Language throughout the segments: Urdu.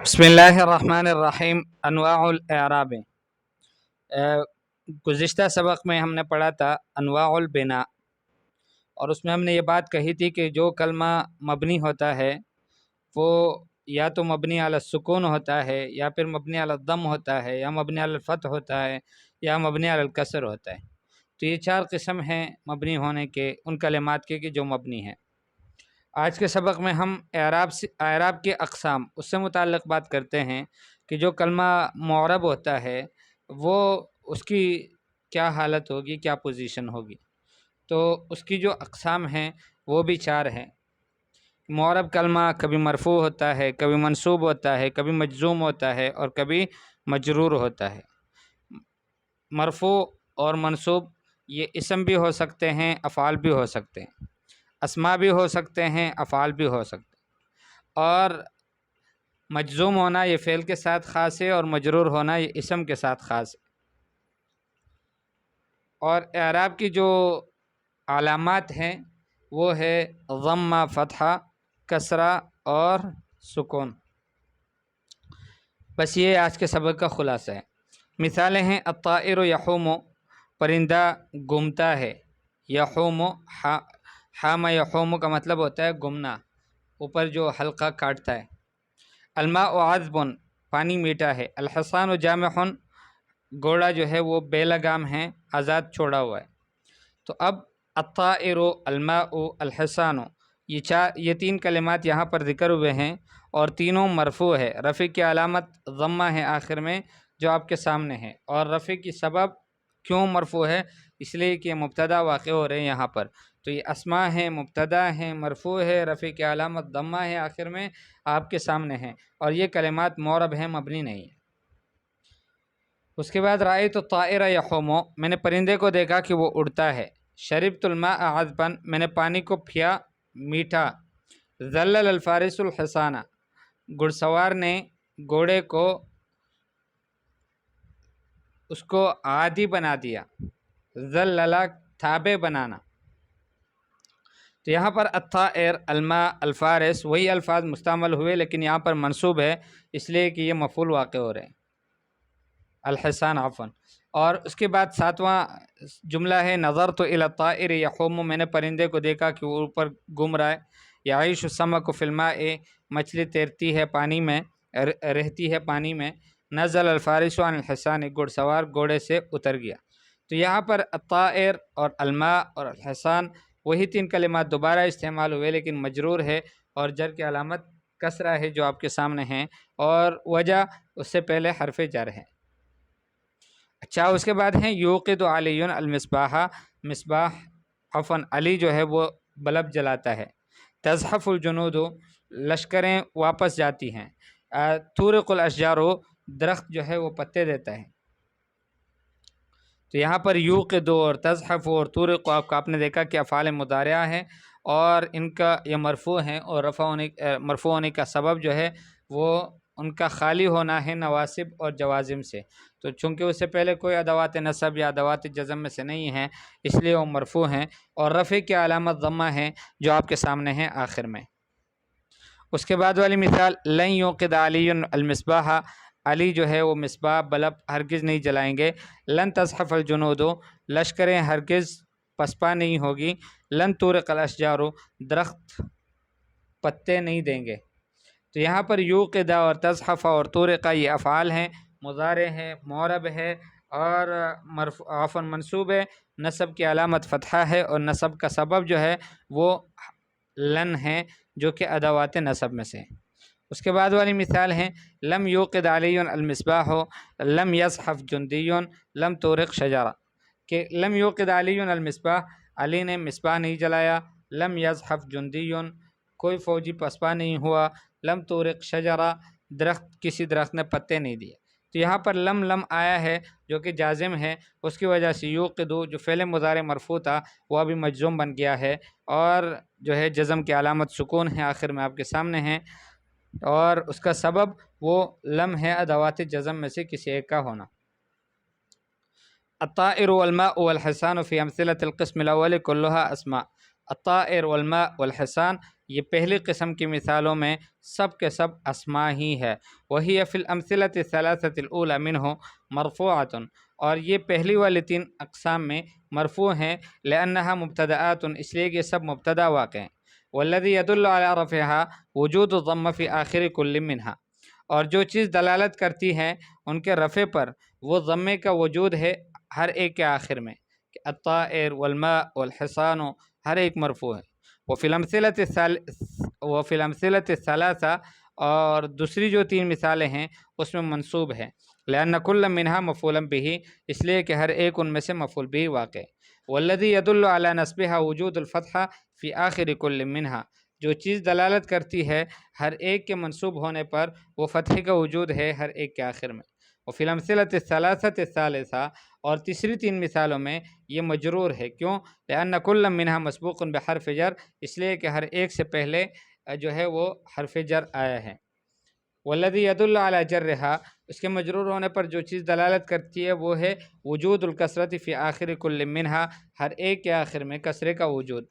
بسم اللہ الرحمن الرحیم انواع الاعراب۔ گزشتہ سبق میں ہم نے پڑھا تھا انواع البناء، اور اس میں ہم نے یہ بات کہی تھی کہ جو کلمہ مبنی ہوتا ہے وہ یا تو مبنی علی السکون ہوتا ہے، یا پھر مبنی علی الضم ہوتا ہے، یا مبنی علی الفتح ہوتا ہے، یا مبنی علی الکسر ہوتا ہے۔ تو یہ چار قسم ہیں مبنی ہونے کے ان کلمات کے کہ جو مبنی ہیں۔ آج کے سبق میں ہم اعراب کے اقسام اس سے متعلق بات کرتے ہیں کہ جو کلمہ معرب ہوتا ہے وہ اس کی کیا حالت ہوگی، کیا پوزیشن ہوگی۔ تو اس کی جو اقسام ہیں وہ بھی چار ہیں۔ معرب کلمہ کبھی مرفوع ہوتا ہے، کبھی منصوب ہوتا ہے، کبھی مجزوم ہوتا ہے، اور کبھی مجرور ہوتا ہے۔ مرفوع اور منصوب یہ اسم بھی ہو سکتے ہیں، افعال بھی ہو سکتے ہیں، اسماء بھی ہو سکتے ہیں، افعال بھی ہو سکتے ہیں۔ اور مجزوم ہونا یہ فعل کے ساتھ خاص ہے، اور مجرور ہونا یہ اسم کے ساتھ خاص ہے۔ اور اعراب کی جو علامات ہیں وہ ہے ضمہ، فتحہ، کسرہ اور سکون۔ بس یہ آج کے سبق کا خلاصہ ہے۔ مثالیں ہیں الطائر یحوم، پرندہ گھومتا ہے۔ یحوم، حام یحوم کا مطلب ہوتا ہے گھومنا، اوپر جو حلقہ کاٹتا ہے۔ الماء عذب، پانی میٹھا ہے۔ الحصان جامح، گھوڑا جو ہے وہ بے لگام ہے، آزاد چھوڑا ہوا ہے۔ تو اب الطائر، الماء، الحصان، یہ تین کلمات یہاں پر ذکر ہوئے ہیں، اور تینوں مرفوع ہے۔ رفع کی علامت ضمہ ہے آخر میں جو آپ کے سامنے ہے، اور رفع کی سبب کیوں مرفوع ہے؟ اس لیے کہ مبتدا واقع ہو رہے ہیں یہاں پر۔ تو یہ اسماء ہیں، مبتدا ہیں، مرفوع ہے، رفع کی علامت ضمہ ہے آخر میں، آپ کے سامنے ہیں، اور یہ کلمات معرب ہیں، مبنی نہیں ہیں۔ اس کے بعد رأیت الطائر یحوم، میں نے پرندے کو دیکھا کہ وہ اڑتا ہے۔ شربت الماء عذبا، میں نے پانی کو پیا میٹھا۔ ذلل الفارس الحصان، گھڑ سوار نے گھوڑے کو اس کو عادی بنا دیا۔ ذلل، تابع بنانا۔ تو یہاں پر الطائر، الماء، الفارس وہی الفاظ مستعمل ہوئے، لیکن یہاں پر منصوب ہے اس لیے کہ یہ مفعول واقع ہو رہے ہیں، الحصان عفوا۔ اور اس کے بعد ساتواں جملہ ہے نظرت الی الطائر یحوم، میں نے پرندے کو دیکھا کہ وہ اوپر گھوم رہا ہے۔ یعیش السمک فی الماء، مچھلی تیرتی ہے پانی میں، رہتی ہے پانی میں۔ نزل الفارس عن الحصان، گھڑ سوار گھوڑے سے اتر گیا۔ تو یہاں پر الطائر اور الماء اور الحصان وہی تین کلمات دوبارہ استعمال ہوئے، لیکن مجرور ہے، اور جر کی علامت کسرہ ہے جو آپ کے سامنے ہیں، اور وجہ اس سے پہلے حرف جر ہے۔ اچھا، اس کے بعد ہیں یوقد علی المصباح، مصباح عفوا علی جو ہے وہ بلب جلاتا ہے۔ تزحف الجنود، لشکریں واپس جاتی ہیں۔ تورق الاشجار، درخت جو ہے وہ پتے دیتا ہے۔ تو یہاں پر یوقد اور تزحف اور تورق آپ نے دیکھا کہ افعال مضارعہ ہیں، اور ان کا یہ مرفوع ہیں، اور مرفوع ہونے کا سبب جو ہے وہ ان کا خالی ہونا ہے نواسب اور جوازم سے۔ تو چونکہ اس سے پہلے کوئی ادوات نصب یا ادوات جزم میں سے نہیں ہیں، اس لیے وہ مرفوع ہیں، اور رفع کی علامت ضمہ ہے جو آپ کے سامنے ہیں آخر میں۔ اس کے بعد والی مثال لن یوقد علی المصباح، علی جو ہے وہ مصباح بلب ہرگز نہیں جلائیں گے۔ لن تزحف الجنود، لشکریں ہرگز پسپا نہیں ہوگی۔ لن تورق الاشجار، درخت پتے نہیں دیں گے۔ تو یہاں پر یوقد اور تزحف اور تورق یہ افعال ہیں، مضارع ہے، معرب ہے، اور عفوا منصوب ہے۔ نصب کی علامت فتحہ ہے، اور نصب کا سبب جو ہے وہ لن ہے جو کہ ادوات نصب میں سے۔ اس کے بعد والی مثال ہیں لم یوقد علی المصباح، لم یزحف جندی، لم تورق شجرہ، کہ لم یوقد علی المصباح، علی نے مصباح نہیں جلایا۔ لم یزحف جندی، کوئی فوجی پسپا نہیں ہوا۔ لم تورق شجرہ، کسی درخت نے پتے نہیں دیے۔ تو یہاں پر لم آیا ہے جو کہ جازم ہے، اس کی وجہ سے یوقدو جو فعل مضارع مرفوع تھا وہ ابھی مجزوم بن گیا ہے، اور جو ہے جزم کی علامت سکون ہے آخر میں آپ کے سامنے ہیں، اور اس کا سبب وہ لم ہے ادوات جزم میں سے کسی ایک کا ہونا۔ الطائر والماء والحصان فی امثلۃ القسم الاول كلها اسماء۔ الطائر والماء والحصان یہ پہلی قسم کی مثالوں میں سب کے سب اسماء ہی ہے۔ وہی فی الامثلۃ الثلاثۃ الاولی منہ مرفوعۃ، اور یہ پہلی والی 3 اقسام میں مرفوع ہیں، لأنها مبتدآت، اس لیے کہ یہ سب مبتدا واقع ہیں۔ والذی يدل على رفعها وجود الضم فی آخر کل منها، اور جو چیز دلالت کرتی ہے ان کے رفع پر وہ ضمے کا وجود ہے ہر ایک کے آخر میں، کہ الطائر والماء والحصان ہر ایک مرفوع ہے۔ وفی الامثلۃ الثلاثہ، اور دوسری جو 3 مثالیں ہیں اس میں منصوب ہے، لأن کل منہا مفعول بہ، اس لیے کہ ہر ایک ان میں سے مفعول بہ واقع ہے۔ والذی یدل علی نصبها وجود الفتحہ فی آخر کل منہا، جو چیز دلالت کرتی ہے ہر ایک کے منصوب ہونے پر وہ فتح کا وجود ہے ہر ایک کے آخر میں۔ وفی الامثلۃ الثلاثۃ الثالثہ، اور تیسری 3 مثالوں میں یہ مجرور ہے، کیوں؟ لأن کل منہا مسبوق بحرف جر، اس لیے کہ ہر ایک سے پہلے جو ہے وہ حرف جر آیا ہے۔ والذی یدل علی جرہا، اس کے مجرور ہونے پر جو چیز دلالت کرتی ہے وہ ہے وجود الکسرۃ فی آخر کل منہا، ہر ایک کے آخر میں کسرے کا وجود۔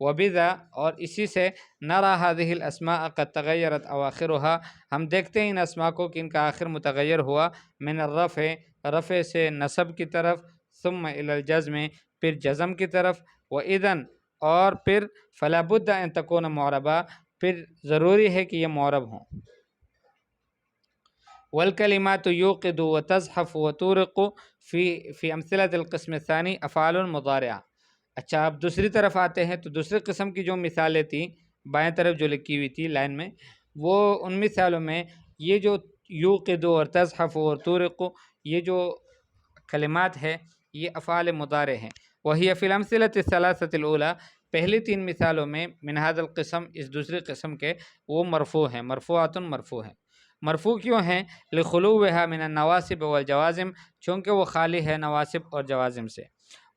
وبذا، اور اسی سے نرى هذه الاسماء قد تغیرت اواخرها، ہم دیکھتے ہیں ان اسماء کو کہ ان کا آخر متغیر ہوا، من الرفع، رفع سے نصب کی طرف، ثم الى الجزم، پھر جزم کی طرف، واذن، اور پھر فلا بد ان تكون معربا، پھر ضروری ہے کہ یہ معرب ہوں۔ والکلمات یوقد وتزحف وتورق فی امثلۃ القسم الثانی افعال مضارعہ۔ اچھا، اب دوسری طرف آتے ہیں تو دوسری قسم کی جو مثالیں تھیں بائیں طرف جو لکھی ہوئی تھی لائن میں، وہ ان مثالوں میں یہ جو یوقد اور تزحف اور تورق، یہ جو کلمات ہے یہ افعال مضارع ہیں۔ وہی فی الامثلۃ الثلاثۃ الاولی، پہلی 3 مثالوں میں من ھذا القسم، اس دوسری قسم کے، وہ مرفوع ہیں، مرفوعات مرفوع ہیں۔ مرفوع کیوں ہیں؟ لخلوها من النواسب والجوازم، چونکہ وہ خالی ہے نواسب اور جوازم سے۔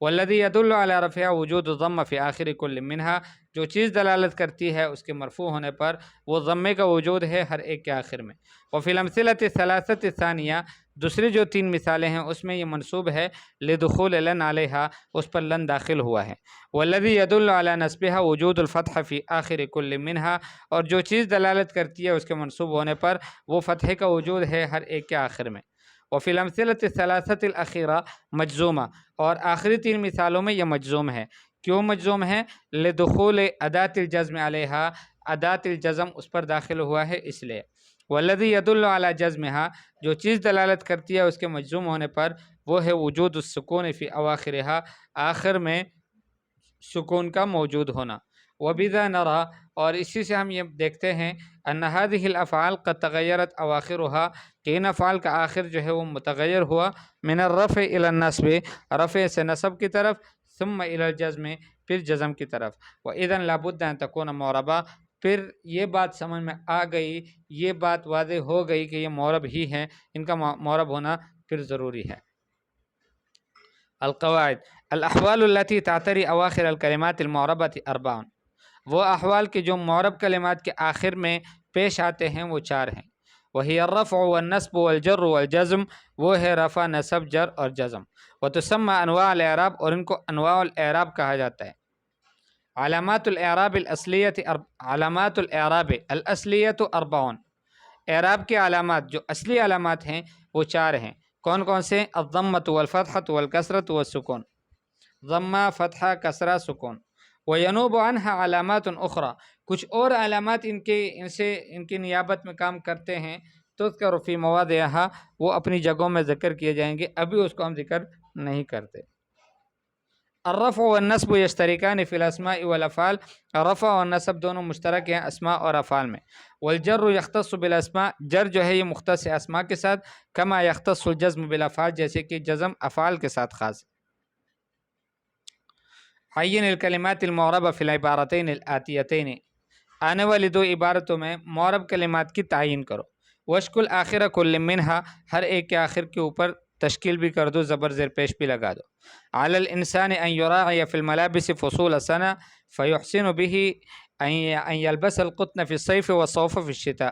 والذی یدل علی رفعها وجود الضم فی آخر کل منها، جو چیز دلالت کرتی ہے اس کے مرفوع ہونے پر وہ ضمے کا وجود ہے ہر ایک کے آخر میں۔ وفی الامثلۃ الثلاثۃ الثانیہ، دوسری جو 3 مثالیں ہیں اس میں یہ منصوب ہے لدخول لن علیہا، اس پر لن داخل ہوا ہے۔ والذی یدل علی نصبها وجود الفتح فی آخر کل منها، اور جو چیز دلالت کرتی ہے اس کے منصوب ہونے پر وہ فتح کا وجود ہے ہر ایک کے آخر میں۔ وفی الامثلۃ الثلاثۃ الاخیرہ مجزومہ، اور آخری 3 مثالوں میں یہ مجزوم ہے۔ کیوں مجزوم ہے؟ لدخول اداۃ الجزم علیہا، اداۃ الجزم اس پر داخل ہوا ہے اس لیے۔ والذی یدل علی جزمها، جو چیز دلالت کرتی ہے اس کے مجزوم ہونے پر وہ ہے وجود السکون فی اواخرها، آخر میں سکون کا موجود ہونا۔ وبذا نرى، اور اسی سے ہم یہ دیکھتے ہیں ان هذه الافعال قد تغیرت اواخرها، کہ ان افعال کا آخر جو ہے وہ متغیر ہوا، من الرفع الى النصب، رفع سے نصب کی طرف، ثم الى الجزم، پھر جزم کی طرف، واذن لابد ان تكون معربا، پھر یہ بات سمجھ میں آ گئی، یہ بات واضح ہو گئی کہ یہ معرب ہی ہیں، ان کا معرب ہونا پھر ضروری ہے۔ القواعد، الاحوال التي تعتری اواخر الکلمات المعربۃ اربع، وہ احوال کے جو معرب کلمات کے آخر میں پیش آتے ہیں وہ 4 ہیں۔ وہی الرفع والنصب والجر والجزم، وہ ہے رفع، نصب، جر اور جزم۔ وتسمى انواع الاعراب، اور ان کو انواع الاعراب کہا جاتا ہے۔ علامات الاعراب الاصلیۃ اربع، اعراب کے علامات جو اصلی علامات ہیں وہ 4 ہیں۔ کون کون سے؟ الضمۃ والفتحۃ والکسرۃ والسکون، ضمہ، فتحہ، کسرہ، سکون۔ وینوب عنها علامات اخرى، کچھ اور علامات ان کی نیابت میں کام کرتے ہیں، تذکر فی مواضعها، وہ اپنی جگہوں میں ذکر کیے جائیں گے، ابھی اس کو ہم ذکر نہیں کرتے۔ الرفع والنصب یشترکان فی الاسماء والافعال، رفع اور نصب دونوں مشترک ہیں اسماء اور افعال میں۔ والجر یختص بالاسماء، جر جو ہے یہ مختص ہے اسماء کے ساتھ، کما یختص الجزم بالافعال، جیسے کہ جزم افعال کے ساتھ خاص ہے۔ عین الکلمات المعربہ فی العبارتین الآتیتین، آنے والی 2 عبارتوں میں معرب کلمات کی تعین کرو۔ وشکل آخر کل منہا، ہر ایک کے آخر کے اوپر تشکیل بھی کر دو، زبر زیر پیش بھی لگا دو۔ علی الانسان ان یراعی فی الملابس فصول السنہ فیحسن به ان یلبس القطن فی الصیف والصوف فی الشتاء۔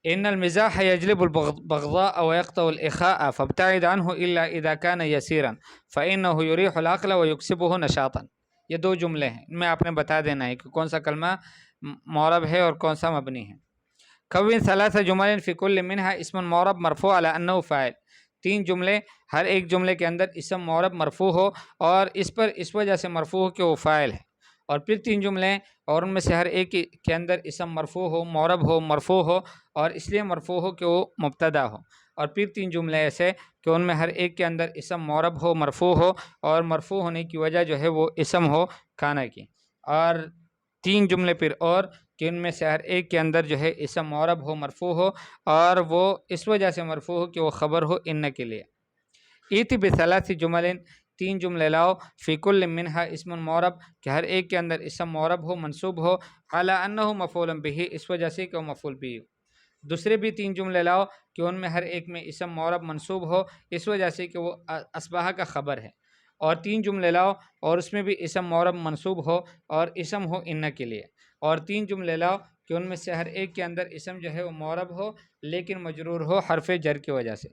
ان المزاح یجلب البغضاء ويقطع الاخاء فابتعد عنه الا اذا كان يسيرا فانه يريح العقل ويكسبه نشاطا۔ یہ دو جملے ہیں، ان میں آپ نے بتا دینا ہے کہ کون سا کلمہ معرب ہے اور کون سا مبنی ہے۔ کون ثلاث جمل فی کل منہا اسم معرب مرفوع علی انہ فاعل، تین جملے، ہر ایک جملے کے اندر اسم معرب مرفوع ہو اور اس وجہ سے مرفوع ہو کہ وہ فاعل ہے، اور پھر تین جملے اور ان میں سے ہر ایک کے اندر اسم مرفوع ہو، معرب ہو، مرفوع ہو، اور اس لیے مرفوع ہو کہ وہ مبتدا ہو، اور پھر تین جملے ایسے کہ ان میں ہر ایک کے اندر اسم معرب ہو، مرفوع ہو، اور مرفوع ہونے کی وجہ جو ہے وہ اسم ہو کھانا کی، اور تین جملے پھر اور کہ ان میں سے ہر ایک کے اندر جو ہے اسم معرب ہو، مرفوع ہو، اور وہ اس وجہ سے مرفوع ہو کہ وہ خبر ہو ان کے لیے۔ ایتی بثلاث جمل، تین جملے لاؤ، فی کل منہا اسم معرب، کہ ہر ایک کے اندر اسم معرب ہو، منصوب ہو، علی انہ مفعول بہ، اس وجہ سے کہ وہ مفعول بہ ہو۔ دوسرے بھی تین جملے لاؤ کہ ان میں ہر ایک میں اسم معرب منصوب ہو، اس وجہ سے کہ وہ اصبح کا خبر ہے، اور تین جملے لاؤ اور اس میں بھی اسم معرب منصوب ہو اور اسم ہو ان کے لیے، اور تین جملے لاؤ کہ ان میں سے ہر ایک کے اندر اسم جو ہے وہ معرب ہو لیکن مجرور ہو حرف جر کی وجہ سے۔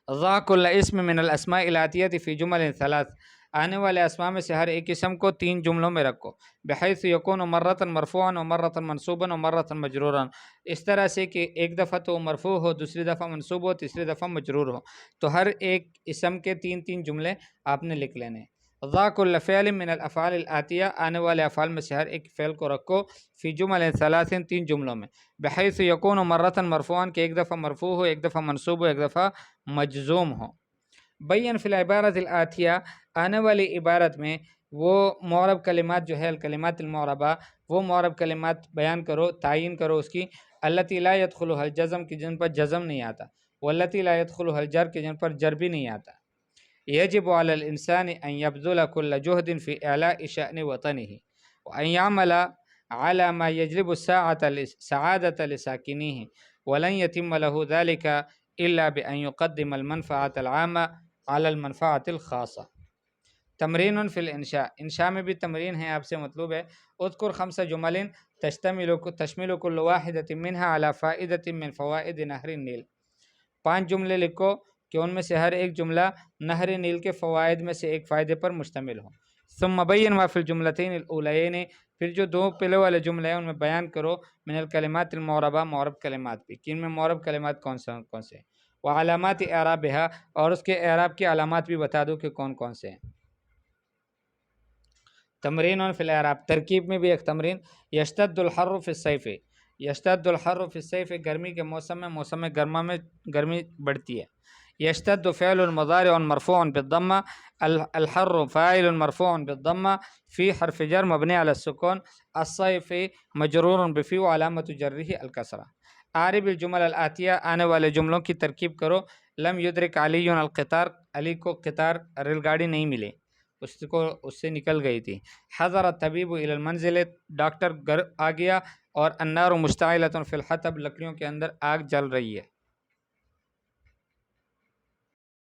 ضع کل اسم من الاسماء الاتیۃ فی جمل ثلاث، آنے والے اسماء میں سے ہر ایک اسم کو تین جملوں میں رکھو، بحیث یکون مرۃ مرفوعا و مرۃ منصوبا و مرۃ مجرورا، اس طرح سے کہ ایک دفعہ تو مرفوع ہو، دوسری دفعہ منصوب ہو، تیسری دفعہ مجرور ہو، تو ہر ایک اسم کے تین تین جملے آپ نے لکھ لینے۔ ضع کل فعل من الافعال الاتیہ، آنے والے افعال میں سے ہر ایک فعل کو رکھو، فی جمل ثلاث، تین جملوں میں، بحیث یکون مرۃ مرفوعا، کہ ایک دفعہ مرفوع ہو، ایک دفعہ منصوب ہو، ایک دفعہ مجزوم ہو۔ بین فی العبارۃ الاتیہ، آنے والی عبارت میں وہ معرب کلمات جو ہے الکلمات المعربہ، وہ معرب کلمات بیان کرو، تعین کرو اس کی، التی لا يدخلها الجزم، کی جن پر جزم نہیں آتا، والتی لا يدخلها الجر، کی جن پر جر بھی نہیں آتا۔ یجب علی الانسان ان یبذل کل جہد فی اعلاء شأن وطنہ وان یعمل على ما یجلب السعادة لساکنیہ ولن یتم له ذلك الا بان یقدم المنفعة العامة على المنفعة الخاصة۔ تمرین فی الانشاء، انشاء میں بھی تمرین ہے، آپ سے مطلوب ہے اذکر خمس جمل تشمل کل واحدۃ منها على فائدۃ من فوائد نہر النیل، پانچ جملے لکھو کہ ان میں سے ہر ایک جملہ نہر نیل کے فوائد میں سے ایک فائدے پر مشتمل ہو۔ ثم بین ما فی الجملتین الاولین، پھر جو دو پہلے والے جملے ہیں ان میں بیان کرو، من الکلمات المعربہ، معرب کلمات بھی، کہ ان میں معرب کلمات کون سے، وعلامات اعرابها، اور اس کے اعراب کی علامات بھی بتا دو کہ کون کون سے ہیں۔ تمرین فی الاعراب، ترکیب میں بھی ایک تمرین، یشتد الحر فی الصیف، یشتد الحر فی الصیف، گرمی کے موسم میں، موسم گرما میں گرمی بڑھتی ہے۔ یشتد فعل مضارع مرفوع بالضمہ، الحر فاعل مرفوع بالضمہ، فی حرف جر مبنی علی السکون، الصیف مجرور بفی وعلامۃ جرہ الکسرہ۔ اعرب الجمل الاتیہ، آنے والے جملوں کی ترکیب کرو۔ لم یدرک علی القطار، علی کو قطار ریل گاڑی نہیں ملی، اس سے نکل گئی تھی۔ حضر الطبیب الی المنزل، ڈاکٹر گھر آ گیا، اور النار مشتعلۃ فی الحطب، لکڑیوں کے اندر آگ جل رہی ہے۔